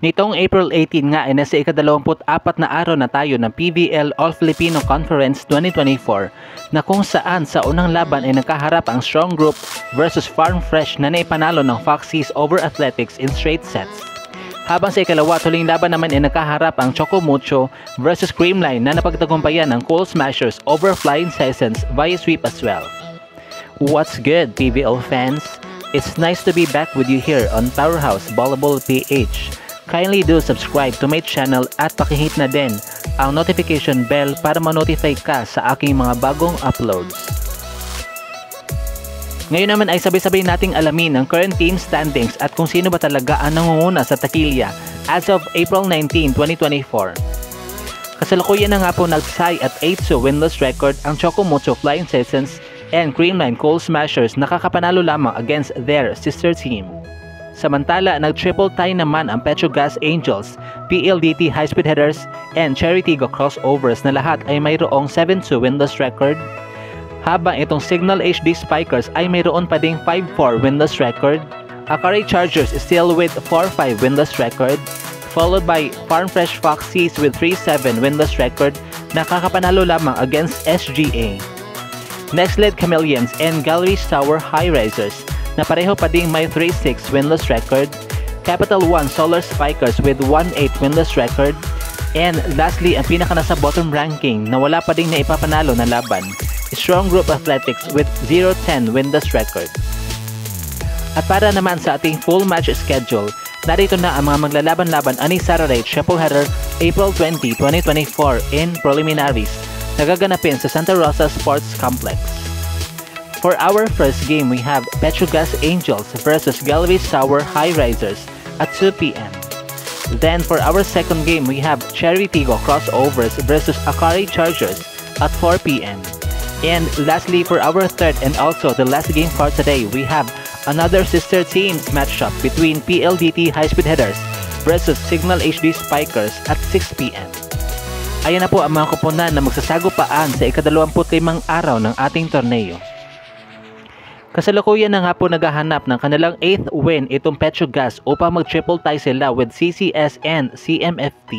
Nitong April 18 nga ay nasa ika-24 na araw na tayo ng PVL All-Filipino Conference 2024 na kung saan sa unang laban ay nakaharap ang Strong Group versus Farm Fresh na naipanalo ng Foxies over Athletics in straight sets. Habang sa ikalawa, tuling laban naman ay nakaharap ang Choco Mucho versus Creamline na napagtagumpayan ng Cool Smashers over Flying Sessions via sweep as well. What's good, PVL fans? It's nice to be back with you here on Powerhouse Volleyball PH. Kindly do subscribe to my channel at pakihit na din ang notification bell para ma-notify ka sa aking mga bagong uploads. Ngayon naman ay sabay-sabay nating alamin ang current team standings at kung sino ba talaga ang nangunguna sa takilya as of April 19, 2024. Kasalukuyan na nga po nag-tie at 8-2 winless record ang Choco Mucho Flying Sessions and Creamline Coal Smashers nakakapanalo lamang against their sister team. Samantala, nag-triple tie naman ang Petrogas Angels, PLDT High Speed Headers, and Cherry Tigo Crossovers na lahat ay mayroong 7-2 winless record. Habang itong Signal HD Spikers ay mayroon pa ding 5-4 winless record. Akari Chargers is still with 4-5 winless record, followed by Farm Fresh Foxies with 3-7 winless record, nakakapanalo lamang against SGA. Next led Chameleons and Gallery Tower High Risers na pareho pa ding may 3-6 winless record, Capital One Solar Spikers with 1-8 winless record, and lastly ang pinaka nasa bottom ranking na wala pa ding naipapanalo na laban, Strong Group Athletics with 0-10 winless record. At para naman sa ating full match schedule, narito na ang mga maglalaban-laban ani Saturday Triple Header April 20, 2024 in preliminaries nagaganapin sa Santa Rosa Sports Complex. For our first game, we have Petrogas Angels versus Gallery Tower High Risers at 2 p.m. Then for our second game, we have Cherry Tigo Crossovers versus Akari Chargers at 4 p.m. And lastly, for our third and also the last game for today, we have another sister teams matchup between PLDT High Speed Headers versus Signal HD Spikers at 6 p.m. Ayan na po ang mga koponan na magsasagupaan sa ika-25 araw ng ating torneo. Kasalukuyan na nga po naghahanap ng kanilang 8th win itong Petrogas upang mag-triple tie sila with CCS and CMFT.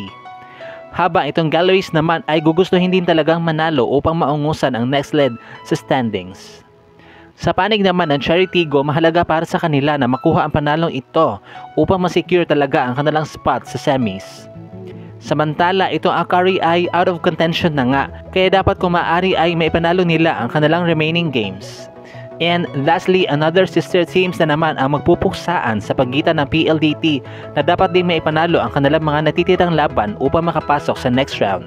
Habang itong Galleries naman ay gugustuhin din talagang manalo upang maungusan ang next leg sa standings. Sa panig naman ng Cherry Tigo, mahalaga para sa kanila na makuha ang panalong ito upang masecure talaga ang kanilang spot sa semis. Samantala, itong Akari ay out of contention na nga, kaya dapat kung maaari ay maipanalo nila ang kanilang remaining games. And lastly, another sister teams na naman ang magpupuksaan sa pagitan ng PLDT na dapat din maipanalo ang kanilang mga natitirang laban upang makapasok sa next round.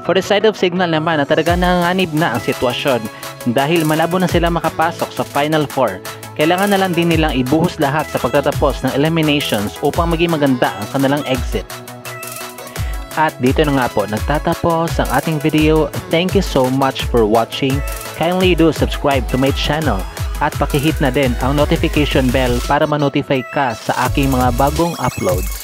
For the side of Signal naman na talagang nanganganib na ang sitwasyon dahil malabo na sila makapasok sa Final Four. Kailangan na lang din nilang ibuhos lahat sa pagtatapos ng eliminations upang maging maganda ang kanilang exit. At dito na nga po nagtatapos ang ating video. Thank you so much for watching. Kindly do subscribe to my channel at pakihit na din ang notification bell para ma-notify ka sa aking mga bagong uploads.